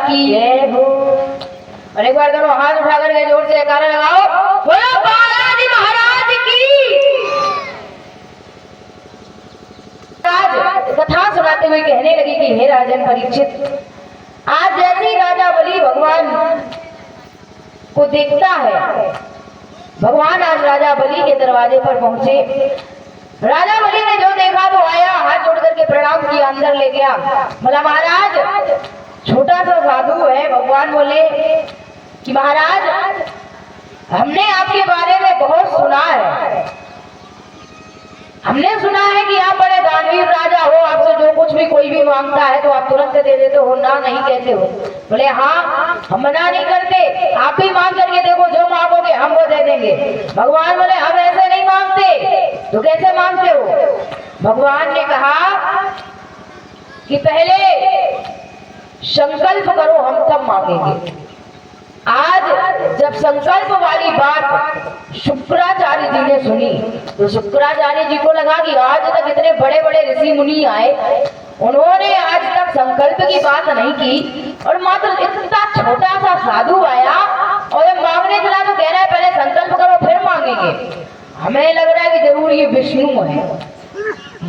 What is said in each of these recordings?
की जय हो। और एक बार दोनों हाथ उठा करके जोर से जयकारा लगाओ, बोलो बालाजी महाराज की। आज कथा सुनाते हुए कहने लगी कि हे राजन परीक्षित, आज जैसे राजा बलि भगवान को देखता है, भगवान आज राजा बलि के दरवाजे पर पहुंचे। राजा बलि ने जो देखा तो आया, हाथ जोड़ करके प्रणाम किया, अंदर ले गया। बोला महाराज छोटा सा साधु है। भगवान बोले कि महाराज हमने आपके बारे में बहुत सुना है, हमने सुना है कि आप बड़े दानवीर राजा हो, आपसे जो कुछ भी कोई भी मांगता है तो आप तुरंत दे देते हो, ना नहीं कहते हो। बोले हाँ हम मना नहीं करते, आप ही मांग करके देखो, जो मांगोगे हम वो दे देंगे। भगवान बोले हम ऐसे नहीं मांगते, तो कैसे मांगते हो? भगवान ने कहा कि पहले संकल्प करो, हम तब मांगेंगे। आज जब संकल्प वाली बात शुक्राचार्य जी ने सुनी तो शुक्राचार्य जी को लगा कि आज तक इतने बड़े बड़े ऋषि मुनि आए, उन्होंने आज तक संकल्प की बात नहीं की, और मात्र इतना छोटा सा साधु आया और जब मांगने चला तो कह रहा है पहले संकल्प करो फिर मांगेंगे। हमें लग रहा है कि जरूर ये विष्णु है,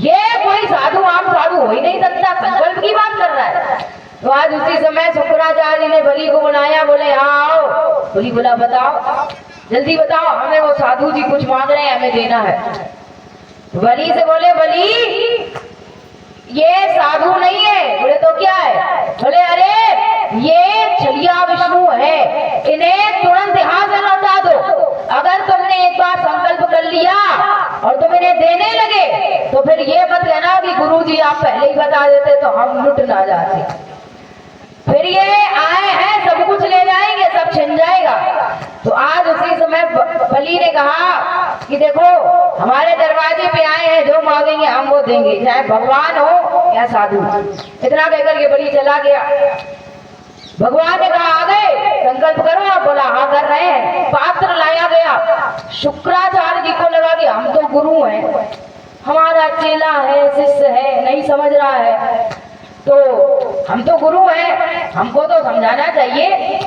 ये कोई साधु आम साधु हो ही नहीं सकता, संकल्प की बात कर रहा है। तो आज उसी समय शुक्राचार्य ने बलि को बुलाया, बोले हाँ आओ। बलि बोला बताओ, जल्दी बताओ, हमें वो साधु जी कुछ मांग रहे हैं, हमें देना है। तो बलि से बोले बलि ये साधु नहीं है। बोले तो क्या है? बोले अरे ये छलिया विष्णु है, इन्हें तुरंत यहाँ से लौटा दो। अगर तुमने एक बार संकल्प कर लिया और तुम इन्हें देने लगे तो फिर ये मत कहना कि गुरुजी आप पहले ही बता देते तो हम लुट ना जाते, फिर ये आए हैं सब कुछ ले जाएंगे, सब छिन जाएगा। तो आज उसी समय बलि ने कहा कि देखो हमारे दरवाजे पे आए हैं, जो मांगेंगे हम वो देंगे, चाहे भगवान हो या साधु। इतना कहकर के बलि चला गया। भगवान ने कहा आ गए, संकल्प करो। आप बोला हाँ कर रहे हैं। पात्र लाया गया। शुक्राचार्य जी को लगा कि हम तो गुरु हैं, हमारा चेला है, शिष्य है, नहीं समझ रहा है, तो हम तो गुरु हैं, हमको तो समझाना चाहिए,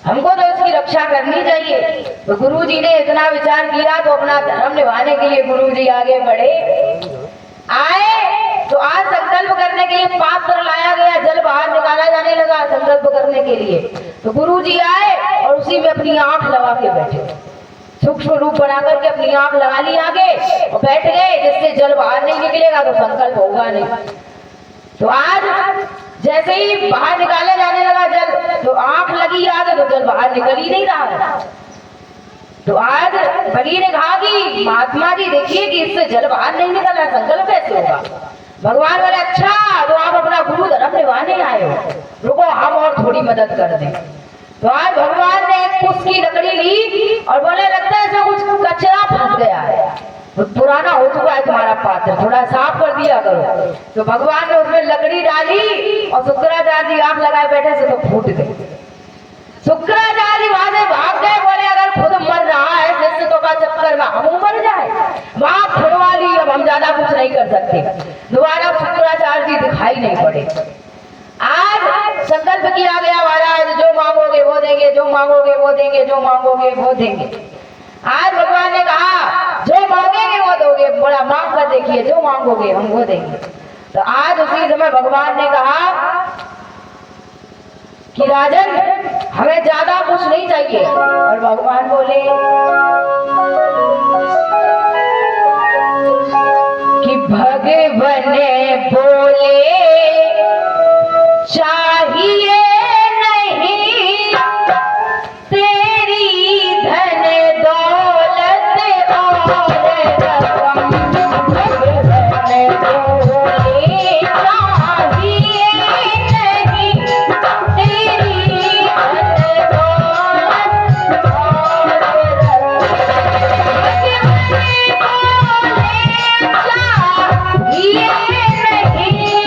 हमको तो इसकी रक्षा करनी चाहिए। तो गुरुजी ने इतना विचार किया तो अपना धर्म निभाने के लिए गुरुजी आगे बढ़े। आए तो आज संकल्प करने के लिए पात्र लाया गया, जल बाहर निकाला जाने लगा संकल्प करने के लिए। तो गुरुजी आए और उसी में अपनी आंख लगा के बैठे, सूक्ष्म रूप बना करके अपनी आंख लगा ली आगे और बैठ गए, जिससे जल बाहर नहीं निकलेगा तो संकल्प होगा नहीं। तो आज जैसे ही बाहर निकाले जाने लगा जल, तो आंख लगी आगे तो जल बाहर निकल ही नहीं रहा है। तो आज बलि ने कहा कि महात्मा जी देखिए कि इससे जल बाहर नहीं निकल रहा, संकल्प कैसे होगा? भगवान बोले अच्छा तो आप अपना गुरु धर्म निभाने आए हो, रुको हम और थोड़ी मदद कर दें। तो आज भगवान ने एक कुश की लकड़ी ली और बोले लगता है इसमें कुछ कचरा फंस गया है, तो पुराना हो चुका है तुम्हारा पात्र, थोड़ा साफ कर दिया करो। तो भगवान ने उसमें लकड़ी डाली और शुक्राचार्य जी आंख लगाए बैठे से तो फूट गए। शुक्राचार्य जी वहां से भाग गए, बोले अगर खुद मर रहा है शिष्य तो का चक्कर में हम मर जाए, वहां फुड़वा ली, अब हम ज्यादा कुछ नहीं कर सकते। दोबारा शुक्राचार्य जी दिखाई नहीं पड़े। आज संकल्प किया गया महाराज जो मांगोगे वो देंगे, जो मांगोगे वो देंगे, जो मांगोगे वो देंगे। आज भगवान ने कहा जो मांगेंगे वो दोगे, बड़ा मांग कर देखिए, जो मांगोगे हम वो देंगे। तो आज उसी समय भगवान ने कहा कि राजन हमें ज्यादा कुछ नहीं चाहिए। और भगवान बोले कि भगवान बोले चाहिए नहीं तेरी धन दौलत और रकम, भगवान बोले चाहिए नहीं तेरी धन दौलत और रकम, भगवान बोले चाहिए नहीं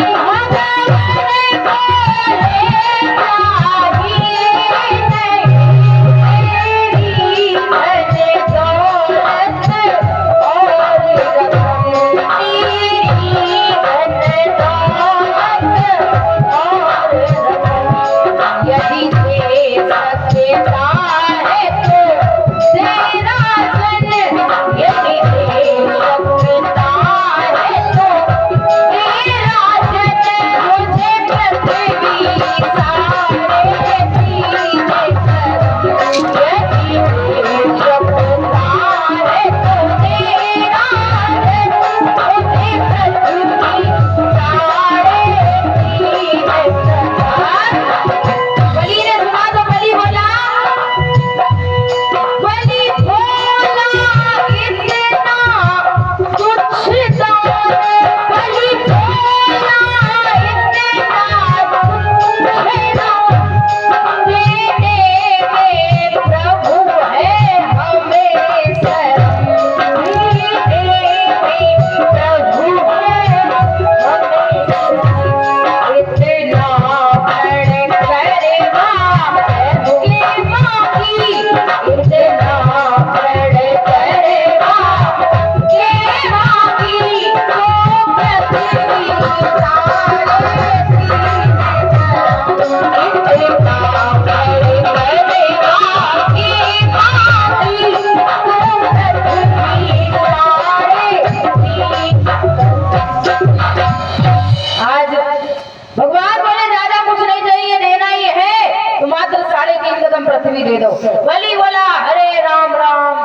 पृथ्वी दे दो। बलि बोला अरे राम राम,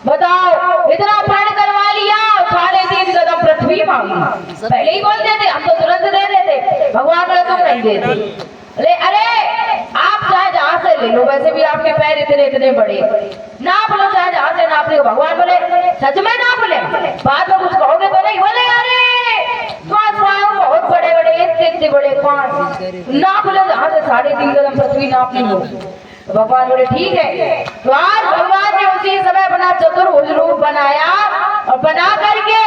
बताओ इतना प्रण करवा लिया, 3.5 कदम पृथ्वी मांगी। पहले ही बोल देते, हम तो तुरंत दे देते। भगवान बोले तुम नहीं देते। अरे आप चाहे जहां से ले लो, वैसे भी आपके पैर इतने इतने बड़े, नाप लो चाहे जहां से नाप लो। भगवान बोले सच में नाप ले, बाद में कुछ कहोगे तो नहीं। बोले अरे बहुत बड़े बड़े, इतने बड़े पांच, नाप लो जहां से 3.5 कदम पृथ्वी नाप ली हो। तो भगवान बोले ठीक है। तो आज भगवान ने उसी समय अपना चतुर्भुज रूप बनाया और बना करके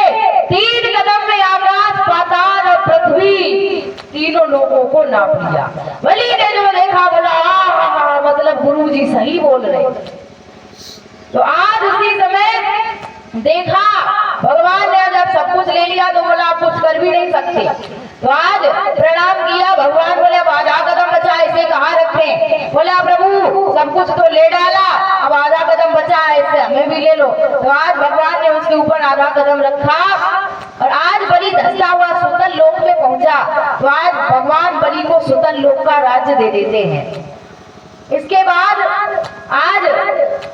3 कदम में आकाश, पाताल और पृथ्वी तीनों लोगों को नाप लिया। बलि ने जो देखा बोला मतलब गुरुजी सही बोल रहे। तो आज उसी समय देखा भगवान ने जब सब कुछ ले लिया तो बोला आप कुछ कर भी नहीं सकते। तो आज प्रणाम किया। भगवान बोले अब आधा कदम बचा, इसे कहाँ रखें। बोला प्रभु सब कुछ तो ले डाला, अब आधा कदम बचा है, इससे हमें भी ले लो। तो आज भगवान ने उसके ऊपर आधा कदम रखा और आज बलि धसता हुआ सुतल लोक में पहुंचा। तो आज भगवान बलि को सुतल लोक का राज्य दे देते हैं। इसके बाद आज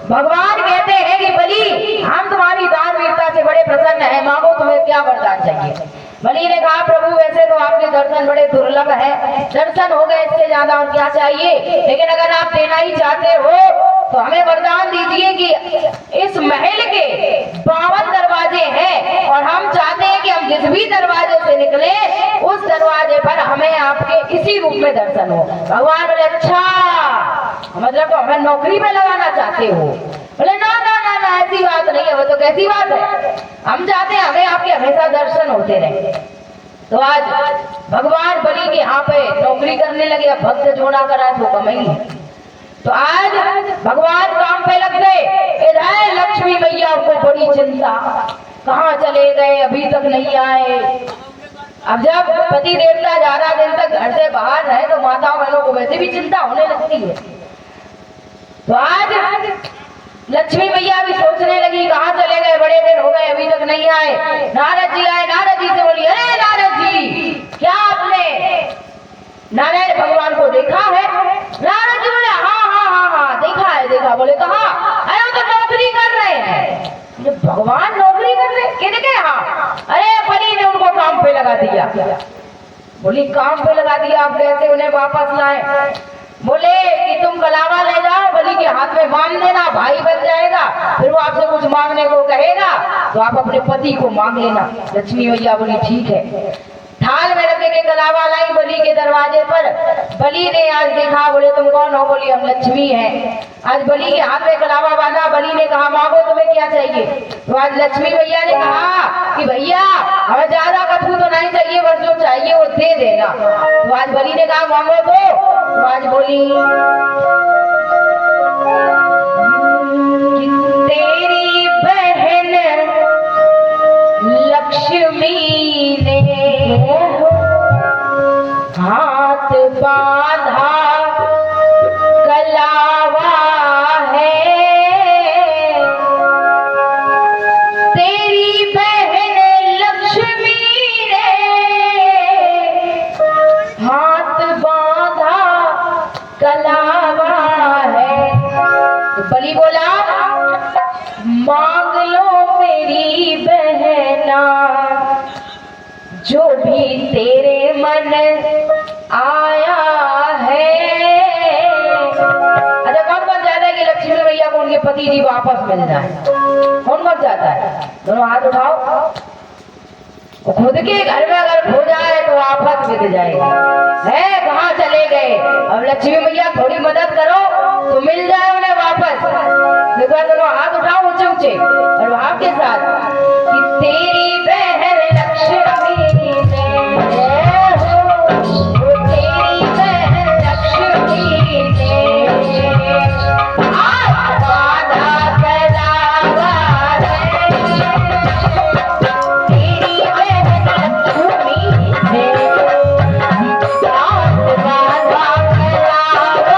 भगवान कहते हैं कि बलि हम तुम्हारी दान वीरता से बड़े प्रसन्न हैं, मांगो तुम्हें क्या वरदान चाहिए। बलि ने कहा प्रभु वैसे तो आपके दर्शन बड़े दुर्लभ है, दर्शन हो गए, इससे ज्यादा और क्या चाहिए, लेकिन अगर आप देना ही चाहते हो तो हमें वरदान दीजिए कि इस महल के 52 दरवाजे हैं और हम चाहते हैं कि हम जिस भी दरवाजे से निकले उस दरवाजे पर हमें आपके इसी रूप में दर्शन हो। भगवान बोले अच्छा मतलब तो हमें नौकरी में लगाना चाहते हो। बोले ना ना ना ना ऐसी बात नहीं है। वो तो कैसी बात है, हम चाहते हैं हमें आपके हमेशा दर्शन होते रहे। तो आज भगवान बलि के यहाँ पे नौकरी करने लगे। अब भक्त जोड़ा करा तो कमाई। तो आज भगवान काम पे लग गए। इधर लक्ष्मी मैया को बड़ी चिंता, कहाँ चले गए, अभी तक नहीं आए। अब जब पति देवता ज्यादा दिन तक घर से बाहर रहे तो माताओं बहनों को वैसे भी चिंता होने लगती है। तो आज लक्ष्मी मैया भी सोचने लगी कहाँ चले गए, बड़े दिन हो गए अभी तक नहीं आए। नारद जी आए, नारद जी से बोली अरे नारद जी क्या आपने नारायण भगवान को देखा है। नारद जी बोले हाँ हाँ हाँ हाँ देखा है देखा। बोले कहाँ? अरे वो तो नौकरी कर रहे हैं। भगवान नौकरी कर रहे किनके? हाँ अरे बलि ने उनको काम पे लगा दिया। बोली काम पे लगा दिया, आप कैसे उन्हें वापस लाए? बोले कि तुम कलावा ले जाओ, बलि के हाथ में बांध देना, भाई बन जाएगा, फिर वो आपसे कुछ मांगने को कहेगा तो आप अपने पति को मांग लेना। लक्ष्मी मैया बोली ठीक है। थाल में रखे के कलावा लाई बलि के दरवाजे पर। बलि ने आज देखा। बोले तुम कौन हो? बोली हम लक्ष्मी हैं। आज बलि के हाथ में कलावा बांधा। बलि ने कहा मांगो तुम्हें क्या चाहिए। तो आज लक्ष्मी मैया ने कहा कि भैया हमें ज्यादा कथू तो नहीं चाहिए, बस जो चाहिए वो दे देना। तो आज बलि ने कहा मांगो तो आज बोली तेरी बहन लक्ष्मी ने हाथ बांधा कलावा है, तेरी बहन लक्ष्मी ने हाथ बांधा कलावा है। तो बलि बोला मांग लो मेरी बहना जो भी तेरे मन आया है। अच्छा कौन कौन चाहता है कि लक्ष्मी मैया को उनके पति जी वापस मिल जाए? कौन कौन चाहता है? दोनों हाथ उठाओ। खुद के घर में अगर खो जाए तो आफत मिट जाएगी। है कहाँ चले गए? अब लक्ष्मी मैया थोड़ी मदद करो तो मिल जाए उन्हें वापस। देखो दोनों हाथ उठाओ ऊंचे ऊंचे और भाव के साथ कि तेरी बहन लक्ष्मी ने Bye.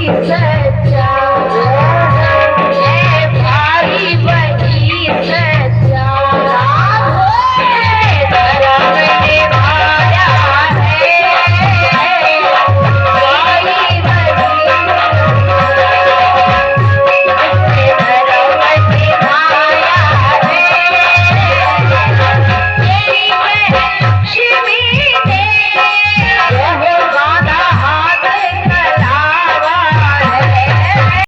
की सच्चाई।